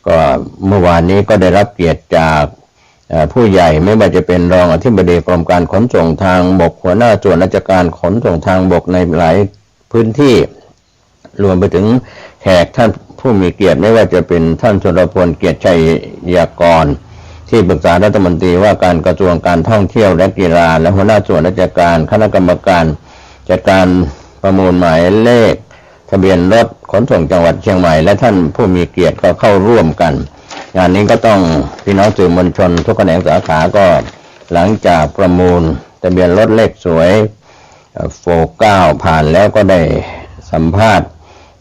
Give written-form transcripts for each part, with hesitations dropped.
ก็เมื่อวานนี้ก็ได้รับเกียรติจากผู้ใหญ่ไม่ว่าจะเป็นรองอธิบดีกรมการขนส่งทางบกหัวหน้าส่วนราชการขนส่งทางบกในหลายพื้นที่รวมไปถึงแขกท่านผู้มีเกียรติไม่ว่าจะเป็นท่านชลพลเกียรติชัยยากรที่ปรึกษารัฐมนตรีว่าการกระทรวงการท่องเที่ยวและกีฬาและหัวหน้าส่วนราชการคณะกรรมการจัดการประมูลหมายเลขทะเบียนรถขนส่งจังหวัดเชียงใหม่และท่านผู้มีเกียรติก็เข้าร่วมกันงานนี้ก็ต้องพี่น้องสื่อมวลชนทุกแขนงสาขาก็หลังจากประมูลทะเบียนรถเลขสวยโฟ9ผ่านแล้วก็ได้สัมภาษณ์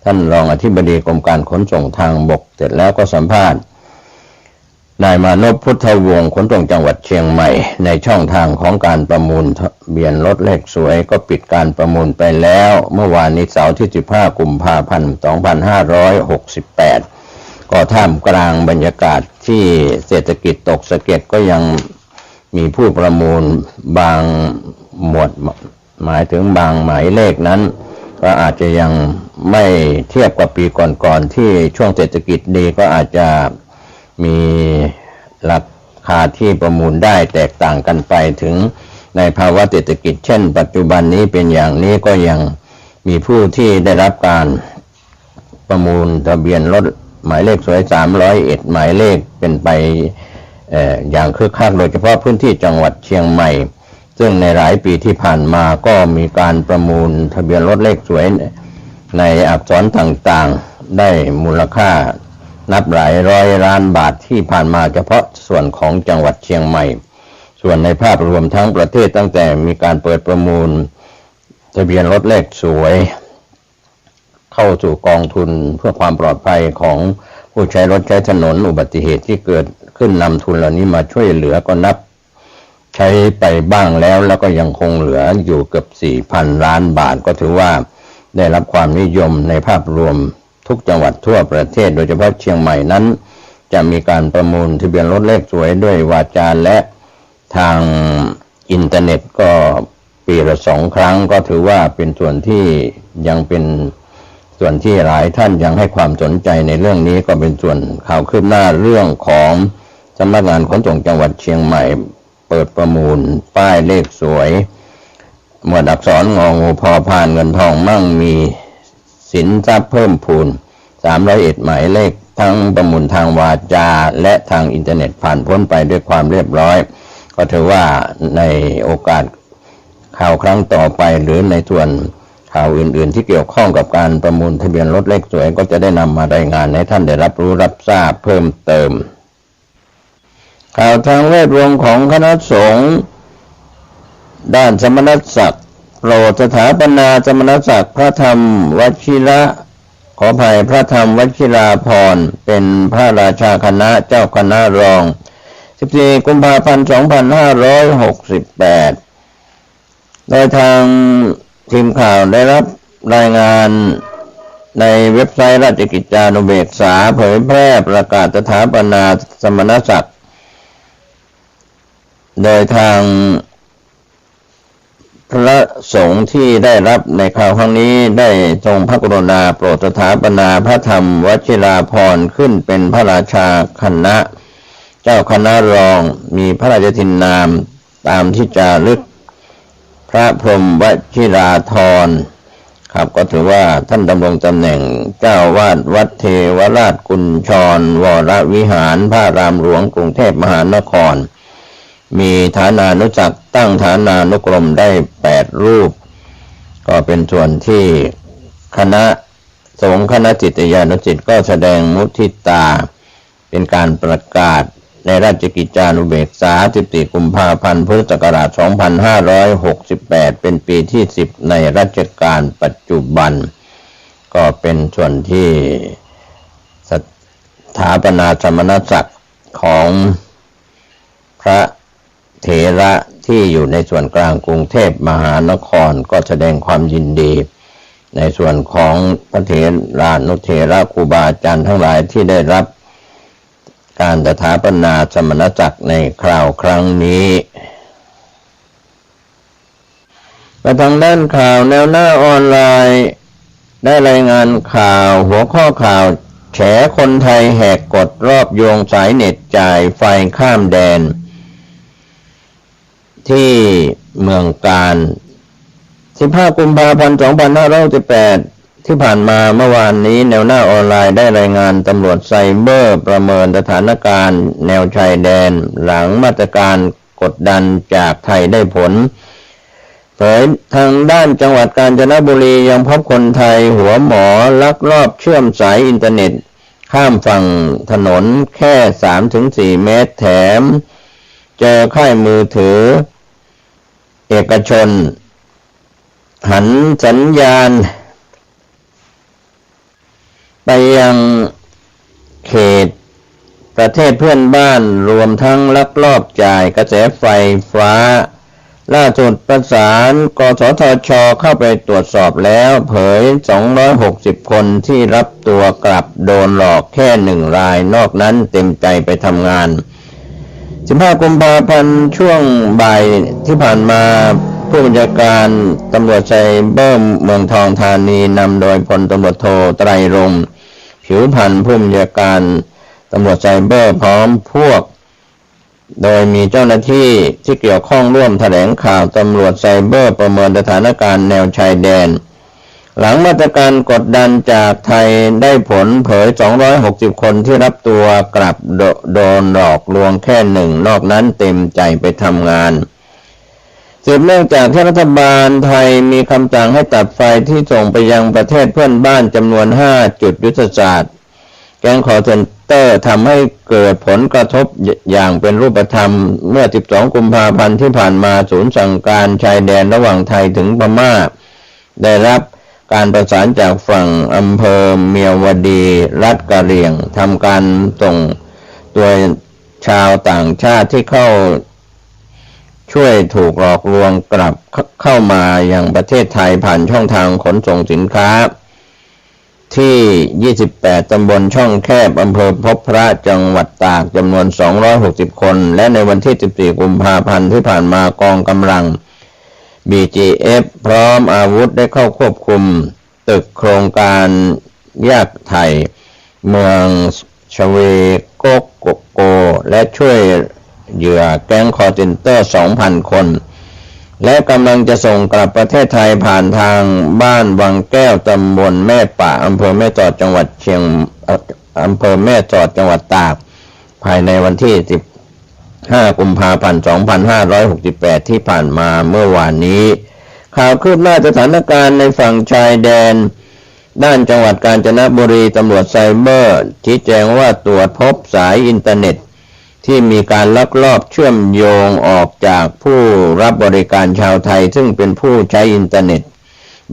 ท่านรองอธิบดีกรมการขนส่งทางบกเสร็จแล้วก็สัมภาษณ์นายมานพพุทธวงศ์ขนส่งจังหวัดเชียงใหม่ในช่องทางของการประมูลทะเบียนรถเลขสวยก็ปิดการประมูลไปแล้วเมื่อวานนี้เสาร์ที่15กุมภาพันธ์2568ก็ท่ามกลางบรรยากาศที่เศรษฐกิจตกสะเก็ดก็ยังมีผู้ประมูลบางหมวดหมายถึงบางหมายเลขนั้นก็อาจจะยังไม่เทียบกับปีก่อนๆที่ช่วงเศรษฐกิจดีก็อาจจะมีราคาที่ประมูลได้แตกต่างกันไปถึงในภาวะเศรษฐกิจเช่นปัจจุบันนี้เป็นอย่างนี้ก็ยังมีผู้ที่ได้รับการประมูลทะเบียนรถหมายเลขสวย301หมายเลขเป็นไปอย่างคึกคักโดยเฉพาะพื้นที่จังหวัดเชียงใหม่ซึ่งในหลายปีที่ผ่านมาก็มีการประมูลทะเบียนรถเลขสวยในอักษรต่างๆได้มูลค่านับหลายร้อยล้านบาทที่ผ่านมาเฉพาะส่วนของจังหวัดเชียงใหม่ส่วนในภาพรวมทั้งประเทศตั้งแต่มีการเปิดประมูลทะเบียนรถเลขสวยเข้าสู่กองทุนเพื่อความปลอดภัยของผู้ใช้รถใช้ถนนอุบัติเหตุที่เกิดขึ้นนำทุนเหล่านี้มาช่วยเหลือก็นับใช้ไปบ้างแล้วก็ยังคงเหลืออยู่เกือบ 4,000 ล้านบาทก็ถือว่าได้รับความนิยมในภาพรวมทุกจังหวัดทั่วประเทศโดยเฉพาะเชียงใหม่นั้นจะมีการประมูลทะเบียนรถเลขสวยด้วยวาจาและทางอินเทอร์เน็ตก็ปีละ2 ครั้งก็ถือว่าเป็นส่วนที่ยังเป็นส่วนที่หลายท่านยังให้ความสนใจในเรื่องนี้ก็เป็นส่วนข่าวคืบหน้าเรื่องของสำนักงานขนส่งจังหวัดเชียงใหม่เปิดประมูลป้ายเลขสวยหมวดอักษรงองูพอพานเงินทองมั่งมีสินทรัพย์เพิ่มพูน301หมายเลขทั้งประมูลทางวาจาและทางอินเทอร์เน็ตผ่านพ้นไปด้วยความเรียบร้อยก็ถือว่าในโอกาสข่าวครั้งต่อไปหรือในส่วนข่าวอื่นๆที่เกี่ยวข้องกับการประมูลทะเบียนรถเลขสวยก็จะได้นำมารายงานให้ท่านได้รับรู้รับทราบเพิ่มเติมข่าวทางแวดวงของคณะสงฆ์ด้านสมณศักดิ์โปรดสถาปนาสมณศักดิ์พระธรรมวชิระขออภัยพระธรรมวชิราภรณ์เป็นพระราชาคณะเจ้าคณะรอง14กุมภาพันธ์2568โดยทางทีมข่าวได้รับรายงานในเว็บไซต์ราชกิจจานุเบกษาเผยแพร่ประกาศสถาปนาสมณศักดิ์โดยทางพระสงฆ์ที่ได้รับในข่าวครั้งนี้ได้ทรงพระกรุณาโปรดสถาปนาพระธรรมวชิราภรณ์ขึ้นเป็นพระราชาคณะเจ้าคณะรองมีพระราชทินนามตามที่จารึกพระพรหมวชิราธรครับก็ถือว่าท่านดำรงตำแหน่งเจ้าวาดวัดเทวราชกุญชรวรวิหารพระรามหลวงกรุงเทพมหานครมีฐานานุจักรตั้งฐานานุกรมได้8 รูปก็เป็นส่วนที่คณะสงฆ์คณะศิษยานุศิษย์ก็แสดงมุทิตาเป็นการประกาศในราชกิจจานุเบกษา14กุมภาพันธ์พุทธศักราช2568เป็นปีที่10ในรัชกาลปัจจุบันก็เป็นส่วนที่สถาปนาสมณศักดิ์ของพระเถระที่อยู่ในส่วนกลางกรุงเทพมหานครก็แสดงความยินดีในส่วนของพระเถรานุเถระครูบาอาจารย์ทั้งหลายที่ได้รับการสถาปนาสมณศักดิ์ในคราวครั้งนี้มาทางด้านข่าวแนวหน้าออนไลน์ได้รายงานข่าวหัวข้อข่าว แฉคนไทยแหกกฎรอบโยงสายเน็ตจ่ายไฟข้ามแดนที่เมืองกาญ 15 กุมภาพันธ์ 2518 ที่ผ่านมาเมื่อวานนี้แนวหน้าออนไลน์ได้รายงานตำรวจไซเบอร์ประเมินสถานการณ์แนวชายแดนหลังมาตรการกดดันจากไทยได้ผลเผยทางด้านจังหวัดกาญจนบุรียังพบคนไทยหัวหมอลักลอบเชื่อมสายอินเทอร์เน็ตข้ามฝั่งถนนแค่ 3-4 เมตรแถมเจอค่ายมือถือเอกชนหันสัญญาณไปยังเขตประเทศเพื่อนบ้านรวมทั้งลักลอบจ่ายกระแสไฟฟ้าล่าสุดประสานกสทช.เข้าไปตรวจสอบแล้วเผย260 คนที่รับตัวกลับโดนหลอกแค่1 รายนอกนั้นเต็มใจไปทำงาน 15 กุมภาพันธ์ช่วงบ่ายที่ผ่านมาผู้บัญชาการตำรวจไซเบอร์เมืองทองธานีนำโดยพลตำรวจโทไตรรงค์ผิวพันธ์ผู้บัญชาการตำรวจไซเบอร์พร้อมพวกโดยมีเจ้าหน้าที่ที่เกี่ยวข้องร่วมแถลงข่าวตำรวจไซเบอร์ประเมินสถานการณ์แนวชายแดนหลังมาตรการกดดันจากไทยได้ผลเผย260 คนที่รับตัวกลับโดนหลอกลวงแค่1นอกนั้นเต็มใจไปทำงานสืบเนื่องจากที่รัฐบาลไทยมีคำสั่งให้ตัดไฟที่ส่งไปยังประเทศเพื่อนบ้านจำนวน5 จุดยุทธศาสตร์แก๊งคอลเซ็นเตอร์ทำให้เกิดผลกระทบอย่างเป็นรูปธรรมเมื่อ 12 กุมภาพันธ์ที่ผ่านมาศูนย์สั่งการชายแดนระหว่างไทยถึงพม่าได้รับการประสานจากฝั่งอำเภอเมียวดีรัฐกะเหรี่ยงทำการส่งตัวชาวต่างชาติที่เข้าช่วยถูกหลอกลวงกลับเข้ามายังประเทศไทยผ่านช่องทางขนส่งสินค้าที่ 28 ตำบลช่องแคบอำเภอพบพระจังหวัดตากจำนวน260 คนและในวันที่ 14 กุมภาพันธ์ที่ผ่านมากองกำลัง BGF พร้อมอาวุธได้เข้าควบคุมตึกโครงการยากไทยเมืองชเวโกโกและช่วยเหยื่อแก๊งคอร์เซนเตอร์ 2,000 คนและกำลังจะส่งกลับประเทศไทยผ่านทางบ้านวังแก้วตำบลแม่ป่าอำเภอแม่สอดจังหวัดตากภายในวันที่ 15 กุมภาพันธ์ 2568 ที่ผ่านมาเมื่อวานนี้ข่าวคืบหน้าสถานการณ์ในฝั่งชายแดนด้านจังหวัดกาญจนบุรีตำรวจไซเบอร์ชี้แจงว่าตรวจพบสายอินเทอร์เน็ตที่มีการลักลอบเชื่อมโยงออกจากผู้รับบริการชาวไทยซึ่งเป็นผู้ใช้อินเทอร์เน็ต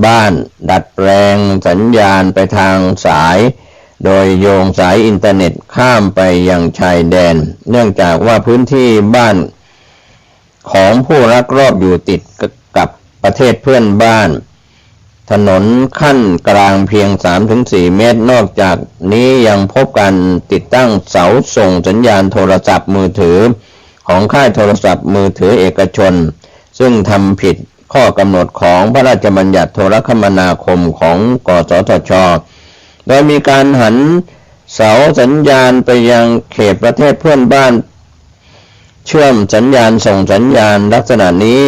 บ้านดัดแปลงสัญญาณไปทางสายโดยโยงสายอินเทอร์เน็ตข้ามไปยังชายแดนเนื่องจากว่าพื้นที่บ้านของผู้ลักลอบอยู่ติดกับประเทศเพื่อนบ้านถนนขั้นกลางเพียง 3-4 เมตรนอกจากนี้ยังพบการติดตั้งเสาส่งสัญญาณโทรศัพท์มือถือของค่ายโทรศัพท์มือถือเอกชนซึ่งทำผิดข้อกำหนดของพระราชบัญญัติโทรคมนาคมของกสทช.โดยมีการหันเสาสัญญาณไปยังเขตประเทศเพื่อนบ้านเชื่อมสัญญาณส่งสัญญาณลักษณะนี้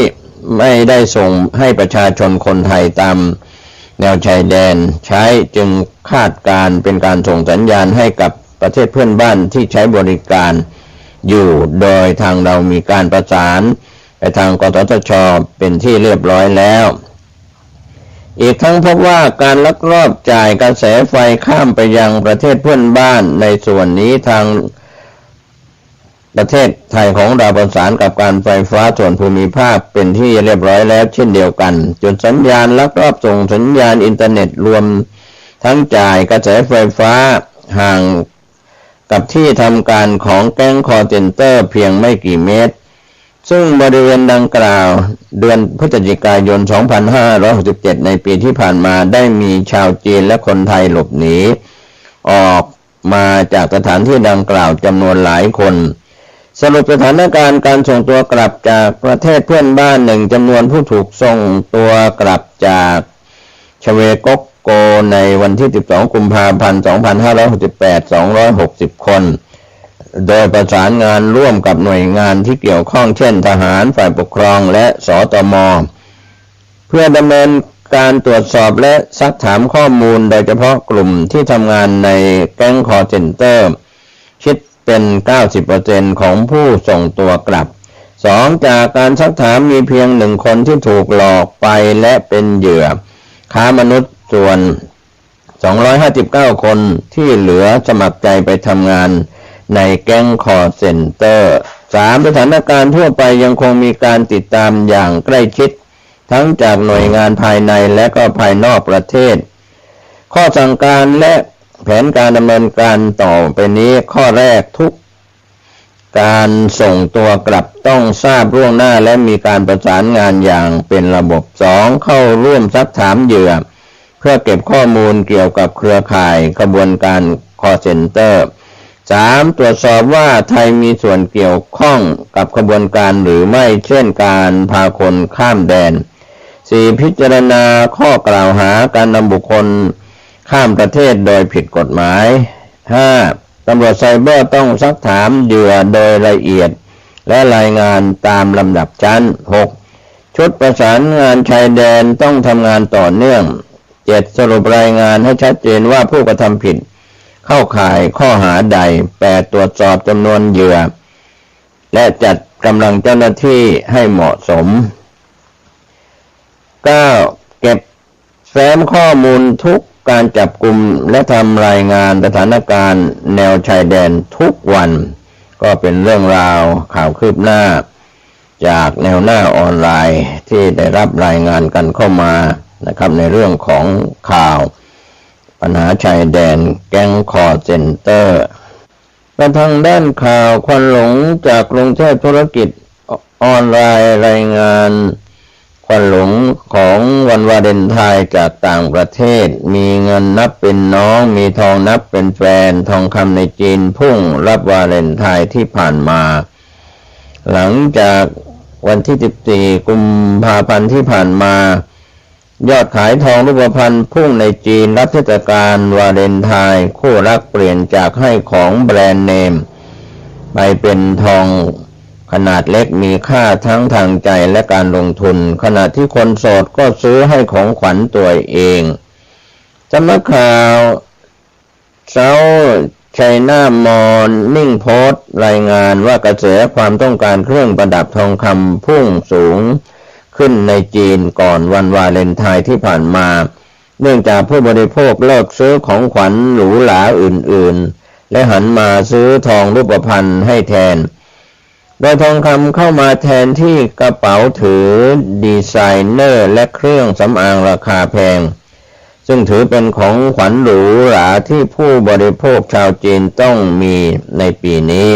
ไม่ได้ส่งให้ประชาชนคนไทยตามแนวชายแดนใช้จึงคาดการเป็นการส่งสัญญาณให้กับประเทศเพื่อนบ้านที่ใช้บริการอยู่โดยทางเรามีการประสานไปทางกสทช.เป็นที่เรียบร้อยแล้วอีกทั้งพบว่าการลักลอบจ่ายกระแสไฟข้ามไปยังประเทศเพื่อนบ้านในส่วนนี้ทางประเทศไทยของเราประสานกับการไฟฟ้าส่วนภูมิภาคเป็นที่เรียบร้อยแล้วเช่นเดียวกันจุดสัญญาณลักลอบส่งสัญญาณอินเทอร์เน็ตรวมทั้งจ่ายกระแสไฟฟ้าห่างกับที่ทำการของแก๊งคอลเซ็นเตอร์เพียงไม่กี่เมตรซึ่งบริเวณดังกล่าวเดือนพฤศจิกายน 2567 ในปีที่ผ่านมาได้มีชาวจีนและคนไทยหลบหนีออกมาจากสถานที่ดังกล่าวจำนวนหลายคนสรุปสถานการณ์การส่งตัวกลับจากประเทศเพื่อนบ้าน1จำนวนผู้ถูกส่งตัวกลับจากชเวก โกในวันที่ 12 กุมภาพันธ์ 2568 260 คน โดยประสานงานร่วมกับหน่วยงานที่เกี่ยวข้องเช่นทหารฝ่ายปกครองและสตม.เพื่อดำเนินการตรวจสอบและซักถามข้อมูลโดยเฉพาะกลุ่มที่ทำงานในแก๊งคอลเซ็นเตอร์คิดเป็น 90% ของผู้ส่งตัวกลับ 2. จากการซักถามมีเพียง1 คนที่ถูกหลอกไปและเป็นเหยื่อค้ามนุษย์ส่วน259 คนที่เหลือสมัครใจไปทำงานในแก๊งคอลเซ็นเตอร์ 3. สถานการณ์ทั่วไปยังคงมีการติดตามอย่างใกล้ชิดทั้งจากหน่วยงานภายในและก็ภายนอกประเทศข้อสั่งการและแผนการดำเนินการต่อไปนี้ข้อแรกทุกการส่งตัวกลับต้องทราบล่วงหน้าและมีการประสานงานอย่างเป็นระบบ 2. เข้าร่วมซักถามเหยื่อเพื่อเก็บข้อมูลเกี่ยวกับเครือข่ายกระบวนการคอลเซ็นเตอร์ 3. ตรวจสอบว่าไทยมีส่วนเกี่ยวข้องกับกระบวนการหรือไม่เช่นการพาคนข้ามแดน 4. พิจารณาข้อกล่าวหาการนำบุคคลข้ามประเทศโดยผิดกฎหมาย 5. ตำรวจไซเบอร์ต้องซักถามเหยื่อโดยละเอียดและรายงานตามลำดับชั้น 6. ชุดประสานงานชายแดนต้องทำงานต่อเนื่อง 7. สรุปรายงานให้ชัดเจนว่าผู้กระทำผิดเข้าข่ายข้อหาใด 8. ตรวจสอบจำนวนเหยื่อและจัดกำลังเจ้าหน้าที่ให้เหมาะสม 9. เก็บแฟ้มข้อมูลทุกการจับกุมและทำรายงานสถานการณ์แนวชายแดนทุกวันก็เป็นเรื่องราวข่าวคืบหน้าจากแนวหน้าออนไลน์ที่ได้รับรายงานกันเข้ามานะครับในเรื่องของข่าวปัญหาชายแดนแก๊งคอลเซ็นเตอร์กระทั่งด้านข่าวควันหลงจากกรุงเทพธุรกิจออนไลน์รายงานควันหลงของวันวาเลนไทน์จากต่างประเทศมีเงินนับเป็นน้องมีทองนับเป็นแฟนทองคำในจีนพุ่งรับวาเลนไทน์ที่ผ่านมาหลังจากวันที่ 14 กุมภาพันธ์ที่ผ่านมายอดขายทองรูปพรรณพุ่งในจีนรับเทศกาลวาเลนไทน์คู่รักเปลี่ยนจากให้ของแบรนด์เนมไปเป็นทองขนาดเล็กมีค่าทั้งทางใจและการลงทุนขณะที่คนโสดก็ซื้อให้ของขวัญตัวเองสำนักข่าวเซาท์ไชน่ามอร์นิ่งโพสต์รายงานว่ากระแสความต้องการเครื่องประดับทองคำพุ่งสูงขึ้นในจีนก่อนวันวาเลนไทน์ที่ผ่านมาเนื่องจากผู้บริโภคเลิกซื้อของขวัญหรูหราอื่นๆและหันมาซื้อทองรูปพรรณให้แทนโดยทองคำเข้ามาแทนที่กระเป๋าถือดีไซเนอร์และเครื่องสำอางราคาแพงซึ่งถือเป็นของขวัญหรูหราที่ผู้บริโภคชาวจีนต้องมีในปีนี้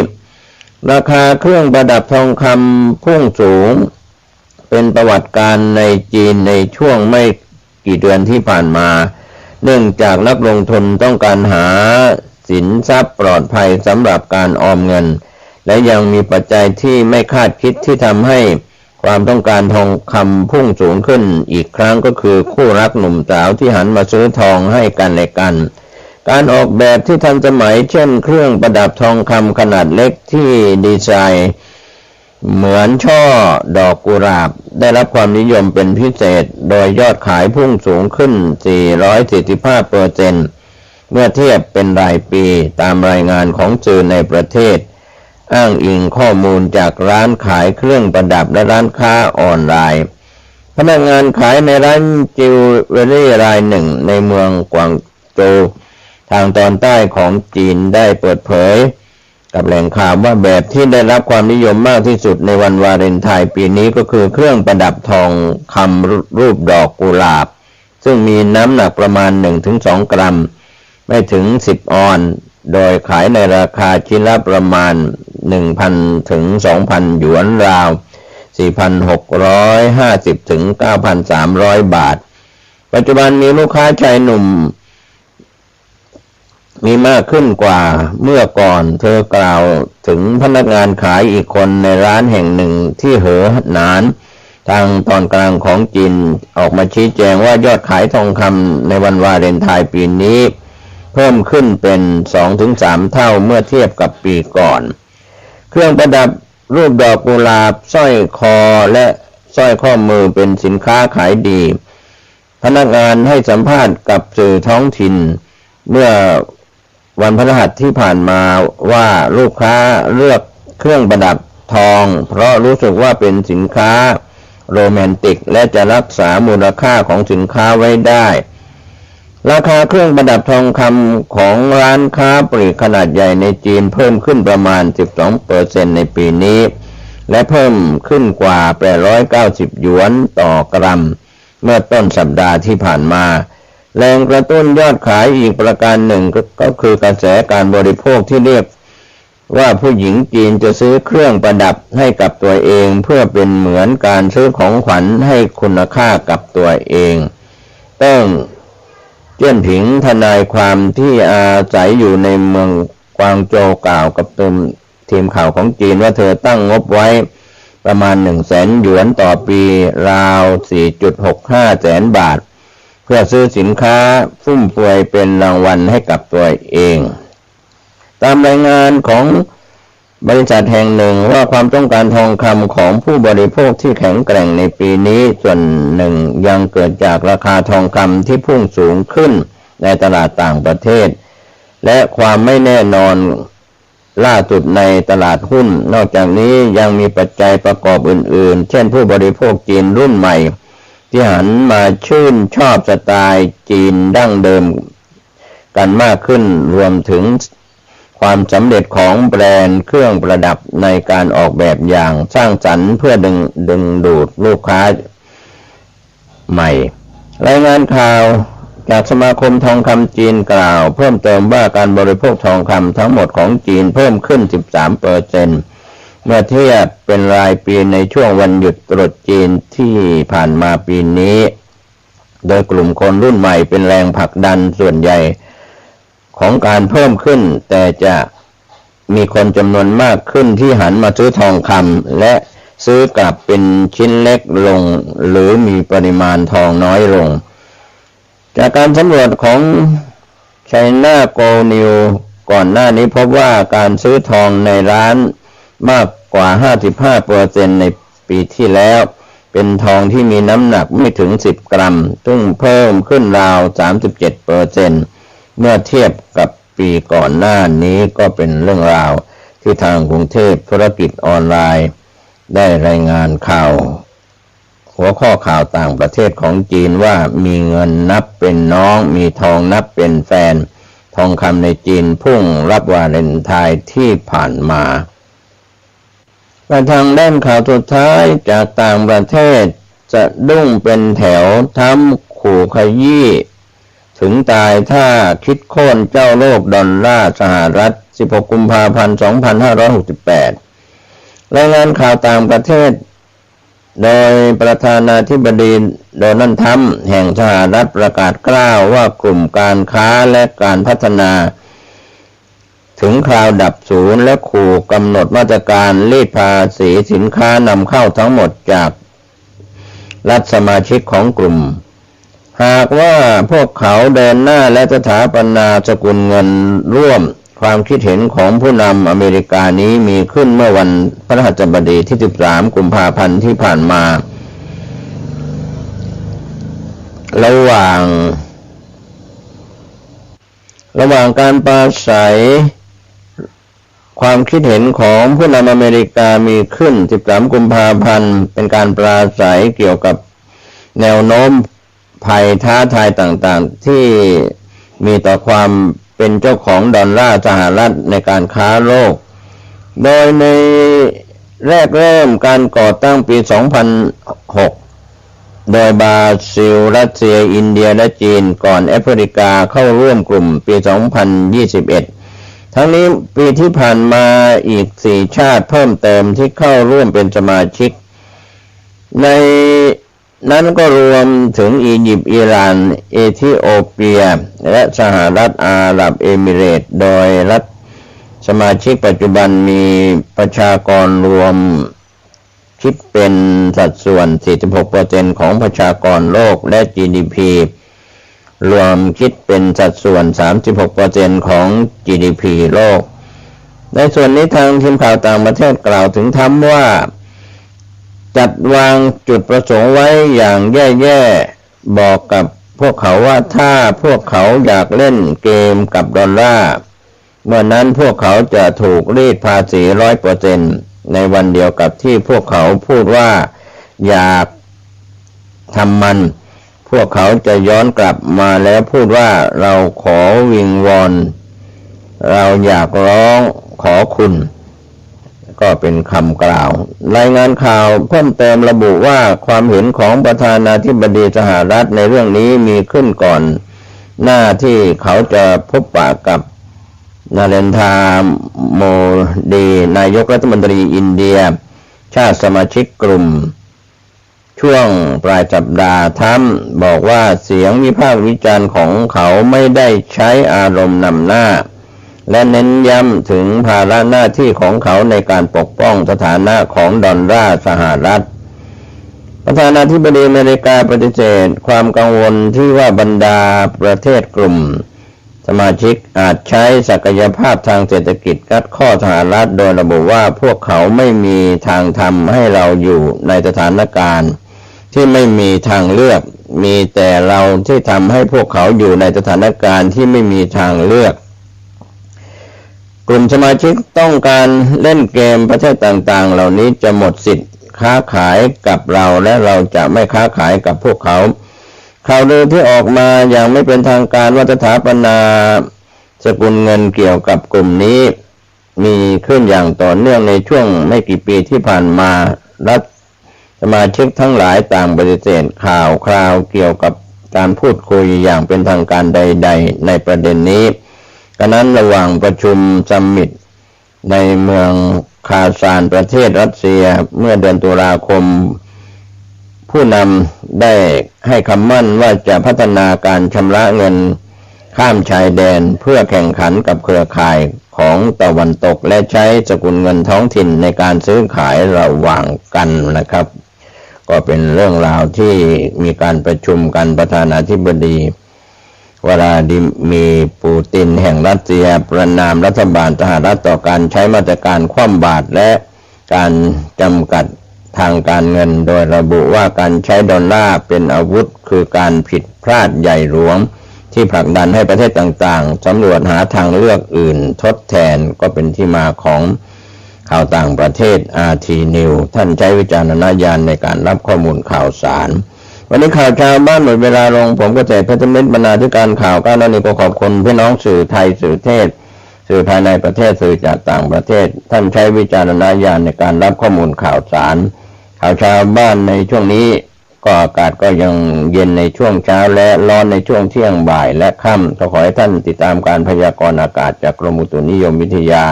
ราคาเครื่องประดับทองคำพุ่งสูงเป็นประวัติการณ์ในจีนในช่วงไม่กี่เดือนที่ผ่านมาเนื่องจากนักลงทุนต้องการหาสินทรัพย์ปลอดภัยสำหรับการออมเงินและยังมีปัจจัยที่ไม่คาดคิดที่ทำให้ความต้องการทองคำพุ่งสูงขึ้นอีกครั้งก็คือคู่รักหนุ่มสาวที่หันมาซื้อทองให้กันและกันการออกแบบที่ทันสมัยเช่นเครื่องประดับทองคำขนาดเล็กที่ดีไซน์เหมือนช่อดอกกุหลาบได้รับความนิยมเป็นพิเศษโดยยอดขายพุ่งสูงขึ้น 445% เมื่อเทียบเป็นรายปีตามรายงานของสื่อในประเทศอ้างอิงข้อมูลจากร้านขายเครื่องประดับและร้านค้าออนไลน์พนักงานขายในร้านจิวเวลรี่รายหนึ่งในเมืองกวางโจวทางตอนใต้ของจีนได้เปิดเผยกับแหล่งข่าวว่าแบบที่ได้รับความนิยมมากที่สุดในวันวาเลนไทน์ปีนี้ก็คือเครื่องประดับทองคำรูปดอกกุหลาบซึ่งมีน้ำหนักประมาณ 1-2 กรัมไม่ถึง10ออนซ์โดยขายในราคาชิ้นละประมาณ 1,000 ถึง 2,000 หยวนราว 4,650 ถึง 9,300 บาทปัจจุบันมีลูกค้าชายหนุ่มมีมากขึ้นกว่าเมื่อก่อนเธอกล่าวถึงพนักงานขายอีกคนในร้านแห่งหนึ่งที่เหอหนาน ทางตอนกลางของจีนออกมาชี้แจงว่ายอดขายทองคำในวันวาเลนไทน์ปีนี้เพิ่มขึ้นเป็น 2-3 เท่าเมื่อเทียบกับปีก่อนเครื่องประดับรูปดอกกุหลาบสร้อยคอและสร้อยข้อมือเป็นสินค้าขายดีพนักงานให้สัมภาษณ์กับสื่อท้องถิ่นเมื่อวันพฤหัสที่ผ่านมาว่าลูกค้าเลือกเครื่องประดับทองเพราะรู้สึกว่าเป็นสินค้าโรแมนติกและจะรักษามูลค่าของสินค้าไว้ได้ราคาเครื่องประดับทองคำของร้านค้าปลีกขนาดใหญ่ในจีนเพิ่มขึ้นประมาณ 12% ในปีนี้และเพิ่มขึ้นกว่า890หยวนต่อกรัมเมื่อต้นสัปดาห์ที่ผ่านมาแรงกระตุ้นยอดขายอีกประการหนึ่งก็คือกระแสการบริโภคที่เรียกว่าผู้หญิงจีนจะซื้อเครื่องประดับให้กับตัวเองเพื่อเป็นเหมือนการซื้อของขวัญให้คุณค่ากับตัวเองต้องเจี้ยนผิงทนายความที่อาศัยอยู่ในเมืองกวางโจวกล่าวกับทีมข่าวของจีนว่าเธอตั้งงบไว้ประมาณ 100,000 หยวนต่อปีราว 4.65 แสนบาทเพื่อซื้อสินค้าฟุ่มเฟือยเป็นรางวัลให้กับตัวเองตามรายงานของบริษัทแห่งหนึ่งว่าความต้องการทองคำของผู้บริโภคที่แข็งแกร่งในปีนี้ส่วนหนึ่งยังเกิดจากราคาทองคำที่พุ่งสูงขึ้นในตลาดต่างประเทศและความไม่แน่นอนล่าสุดในตลาดหุ้นนอกจากนี้ยังมีปัจจัยประกอบอื่นๆเช่นผู้บริโภคจีนรุ่นใหม่ที่หันมาชื่นชอบสไตล์จีนดั้งเดิมกันมากขึ้นรวมถึงความสำเร็จของแบรนด์เครื่องประดับในการออกแบบอย่างสร้างสรรค์เพื่อดึงดูดลูกค้าใหม่รายงานข่าวจากสมาคมทองคำจีนกล่าวเพิ่มเติมว่าการบริโภคทองคำทั้งหมดของจีนเพิ่มขึ้น 13% เมื่อเทียบเป็นรายปีในช่วงวันหยุดตรุษจีนที่ผ่านมาปีนี้โดยกลุ่มคนรุ่นใหม่เป็นแรงผลักดันส่วนใหญ่ของการเพิ่มขึ้นแต่จะมีคนจำนวนมากขึ้นที่หันมาซื้อทองคำและซื้อกลับเป็นชิ้นเล็กลงหรือมีปริมาณทองน้อยลงจากการสำรวจของ China Gold News ก่อนหน้านี้พบว่าการซื้อทองในร้านมากกว่า 55% ในปีที่แล้วเป็นทองที่มีน้ำหนักไม่ถึง10กรัมซึ่งเพิ่มขึ้นราว 37% เมื่อเทียบกับปีก่อนหน้านี้ก็เป็นเรื่องราวที่ทางกรุงเทพธุรกิจออนไลน์ได้รายงานข่าวหัวข้อข่าวต่างประเทศของจีนว่ามีเงินนับเป็นน้องมีทองนับเป็นแฟนทองคำในจีนพุ่งรับวาเลนไทน์ที่ผ่านมาไปทางด้านข่าวสุดท้ายจากต่างประเทศจะดุ้งเป็นแถวทำขู่ขยี้ถึงตายถ้าคิดโค่นเจ้าโลกดอลลาร์สหรัฐ16 กุมภาพันธ์ 2568รายงานข่าวต่างประเทศโดยประธานาธิบดีโดนัลด์ทรัมป์แห่งสหรัฐประกาศกล้าวว่ากลุ่มการค้าและการพัฒนาถึงคราวดับศูนย์และขู่กำหนดมาตรการรีดภาษีสินค้านำเข้าทั้งหมดจากรัฐสมาชิกของกลุ่มหากว่าพวกเขาเดินหน้าและสถาปนาสกุลเงินร่วมความคิดเห็นของผู้นำอเมริกานี้มีขึ้นเมื่อวันพฤหัสบดีที่13 กุมภาพันธ์ที่ผ่านมาระหว่างการปราศัยความคิดเห็นของผู้นำอเมริกามีขึ้น13 กุมภาพันธ์เป็นการปราศัยเกี่ยวกับแนวโน้มภัยท้าทายต่างๆที่มีต่อความเป็นเจ้าของดอลลาร์สหรัฐในการค้าโลกโดยในแรกเริ่มการก่อตั้งปี 2006 โดยบราซิลรัสเซียอินเดียและจีนก่อนแอฟริกาเข้าร่วมกลุ่มปี 2021 ทั้งนี้ปีที่ผ่านมาอีก4ชาติเพิ่มเติมที่เข้าร่วมเป็นสมาชิกในนั้นก็รวมถึงอียิปต์อิหร่านเอธิโอเปียและสหรัฐอาหรับเอมิเรตส์โดยรัฐสมาชิกปัจจุบันมีประชากรรวม คิดเป็นสัดส่วน 46% ของประชากรโลกและ GDP รวมคิดเป็นสัดส่วน 36% ของ GDP โลกในส่วนนี้ทางทีมข่าวต่างประเทศกล่าวถึงทั้งว่าจัดวางจุดประสงค์ไว้อย่างแย่ๆบอกกับพวกเขาว่าถ้าพวกเขาอยากเล่นเกมกับดอลลาร์เมื่อนั้นพวกเขาจะถูกรีดภาษี 100% ในวันเดียวกับที่พวกเขาพูดว่าอยากทำมันพวกเขาจะย้อนกลับมาแล้วพูดว่าเราขอวิงวอนเราอยากร้องขอคุณก็เป็นคำกล่าวรายงานข่าวเพิ่มเติมระบุว่าความเห็นของประธานาธิบดีสหรัฐในเรื่องนี้มีขึ้นก่อนหน้าที่เขาจะพบปะกับนาเรนทรา โมดีนายกรัฐมนตรีอินเดียชาติสมาชิกกลุ่มช่วงปลายสัปดาห์ทั้งบอกว่าเสียงวิพากษ์วิจารณ์ของเขาไม่ได้ใช้อารมณ์นำหน้าและเน้นย้ำถึงภาระหน้าที่ของเขาในการปกป้องสถานะของดอลลาร์สหรัฐประธานาธิบดีอเมริกาปฏิเสธความกังวลที่ว่าบรรดาประเทศกลุ่มสมาชิกอาจใช้ศักยภาพทางเศรษฐกิจกัดข้อสหรัฐโดยระบุว่าพวกเขาไม่มีทางทำให้เราอยู่ในสถานการณ์ที่ไม่มีทางเลือกมีแต่เราที่ทำให้พวกเขาอยู่ในสถานการณ์ที่ไม่มีทางเลือกกลุ่มสมาชิกต้องการเล่นเกมประเทศต่างๆเหล่านี้จะหมดสิทธิ์ค้าขายกับเราและเราจะไม่ค้าขายกับพวกเขาข่าวลือที่ออกมาอย่างไม่เป็นทางการว่าสถาปนาสกุลเงินเกี่ยวกับกลุ่มนี้มีขึ้นอย่างต่อเนื่องในช่วงไม่กี่ปีที่ผ่านมารัฐสมาชิกทั้งหลายต่างปฏิเสธข่าวคราวเกี่ยวกับการพูดคุยอย่างเป็นทางการใดๆในประเด็นนี้ฉะนั้นระหว่างประชุมซัมมิตในเมืองคาซานประเทศรัสเซียเมื่อเดือนตุลาคมผู้นำได้ให้คำมั่นว่าจะพัฒนาการชำระเงินข้ามชายแดนเพื่อแข่งขันกับเครือข่ายของตะวันตกและใช้สกุลเงินท้องถิ่นในการซื้อขายระหว่างกันนะครับก็เป็นเรื่องราวที่มีการประชุมกันประธานาธิบดีวลาดิมีร์ปูตินแห่งรัสเซียประณามรัฐบาลสหรัฐต่อการใช้มาตรการคว่ำบาตรและการจำกัดทางการเงินโดยระบุว่าการใช้ดอลลาร์เป็นอาวุธคือการผิดพลาดใหญ่หลวงที่ผลักดันให้ประเทศต่างๆสำรวจหาทางเลือกอื่นทดแทนก็เป็นที่มาของข่าวต่างประเทศ RT News ท่านใช้วิจารณญาณในการรับข้อมูลข่าวสารวันนี้ข่าวชาวบ้านหมดเวลาลงผมก็เจตเพชรเม็ดบรรณาธิการข่าวก้าวหน้านี้ก็ขอบคุณพี่น้องสื่อไทยสื่อเทศสื่อภายในประเทศสื่อจากต่างประเทศท่านใช้วิจารณญาณในการรับข้อมูลข่าวสารข่าวชาวบ้านในช่วงนี้ก็อากาศก็ยังเย็นในช่วงเช้าและร้อนในช่วงเที่ยงบ่ายและค่ำก็ขอให้ท่านติดตามการพยากรณ์อากาศจากกรมอุตุนิยมวิทยา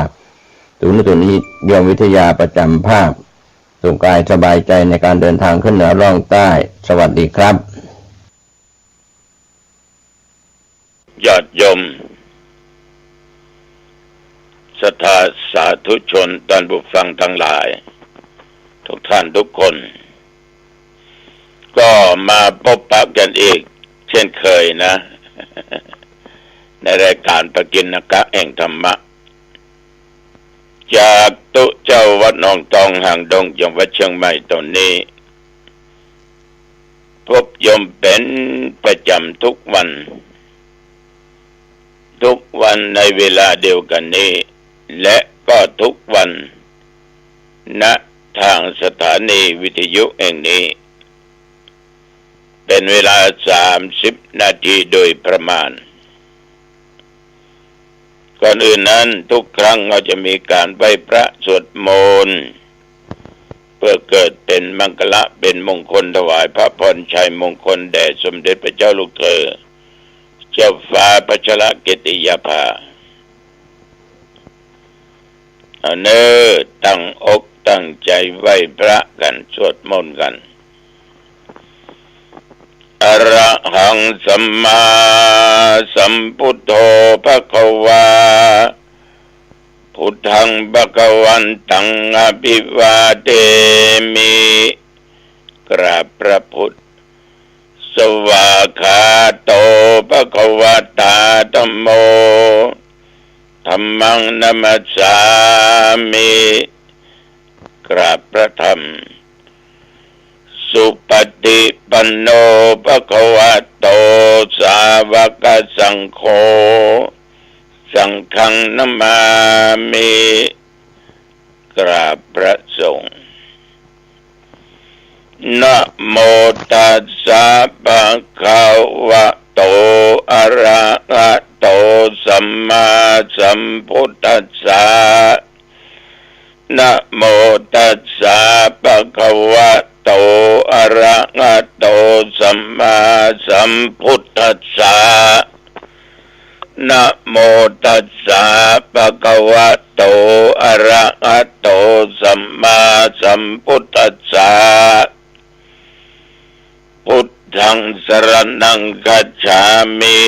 ศูนย์อุตุนิยมวิทยาประจำภาคสุขกายสบายใจในการเดินทางขึ้นเหนือร่องใต้สวัสดีครับญาติโยมศรัทธาสาธุชนท่านผู้ฟังทั้งหลายทุกท่านทุกคนก็มาพบปะกันอีกเช่นเคยนะ ในรายการปกิณกะแห่งธรรมะจากตุเจ้าวัดหนองตองห่างดงจังหวัดเชียงใหม่ตอนนี้พบโยมเป็นประจำทุกวันในเวลาเดียวกันนี้และก็ทุกวันณทางสถานีวิทยุแห่งนี้เป็นเวลา30 นาทีโดยประมาณก่อนอื่นนั้นทุกครั้งเราจะมีการไหว้พระสวดมนต์เพื่อเกิดเป็นมังคละเป็นมงคลถวายพระพรชัยมงคลแด่สมเด็จพระเจ้าลูกเธอเจ้าฟ้าพัชรกิติยาภาเน้อตั้งอกตั้งใจไหว้พระกันสวดมนต์กันอะระหังสัมมาสัมพุทโธภควา พุทธังภคววันตังอภิวาเทมิกราบพระพุทธสวากขาโตภควตาธัมโมธัมมังนัมสสามิกราบพระธรรมสุปฏิปันโนภควโตสาวกสังโฆสังฆังนัมมามิกราบพระสงฆ์นะโมตัสสะภะคะวะโตอะระหะโตสัมมาสัมพุทธัสสะนะโมตัสสะภะคะวะโตอะระหะโตสัมมาสัมพุทธัสสะนะโมตัสสะภะคะวะโตอะระหะโตสัมมาสัมพุทธัสสะพุทธังสรณังคัจฉามิ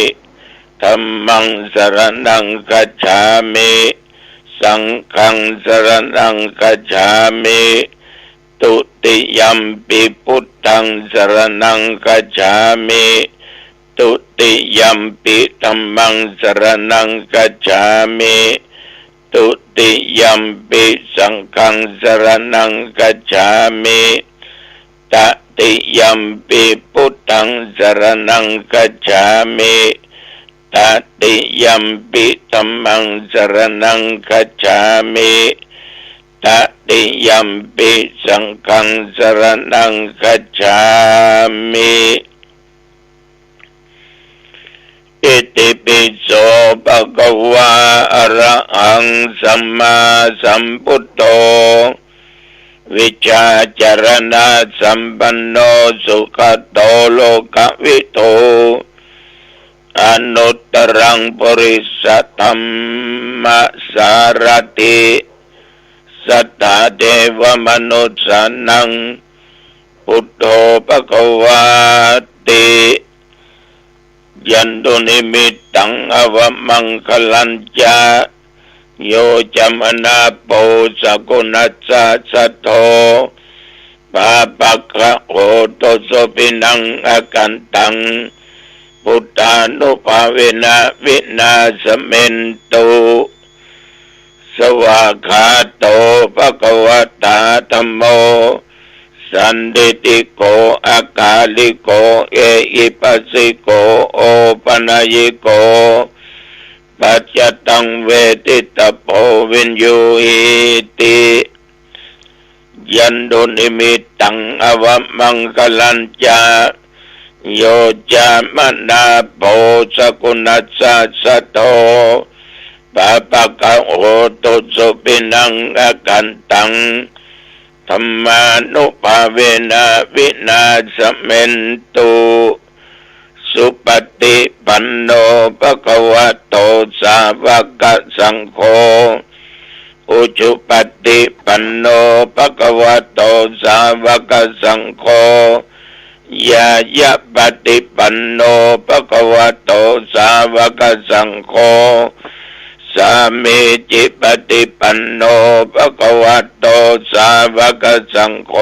ธัมมังสรณังคัจฉามิสังฆังสรณังคัจฉามิตุติยัมปิพุทธังสรณังคัจฉามิตุติยัมปิธัมมังสรณังคัจฉามิตุติยัมปิสังฆังสรณังคัจฉามิตติยัมปิพุทธังสรณังคัจฉามิตติยัมปิธัมมังสรณังคัจฉามิตติยัมปิสังฆังสรณังคัจฉามิอิติปิโสภะคะวะอะระหังสัมมาสัมพุทโธวิชาจารณะสัมปันโนสุขโตโลกวิโตอนุตตรังปริสัทธัมมสารติสัทธาเทวมนุสสานังพุทโธภควาติยันตุนิมิตตังอวมังคลัญจาโยจามนาโปสกุณัสสะสัทโธปาปักขะโหตโสปินังอากันตังพุทธานุภาเวนะวินาสเมนตุสวากขาโตภควตาธัมโมสันดิติโกอากาลิโกเอหิปัสสิโกโอปนัยโกปัจจตังเวทิตโพวินยูหิติยันตุนิมิตตังอวมังคลัญจาโยจามนาโปสกุณัสสะสัทโธปะปะกะโหตุสุปินังอากันตังธัมมานุภาเวนะวินาสเมนตุสุปฏิปันโนภควโตสาวกสังโฆอุชุปฏิปันโนภควโตสาวกสังโฆยายะปฏิปันโนภควโตสาวกสังโฆสามีจิปฏิปันโนภควโตสาวกสังโฆ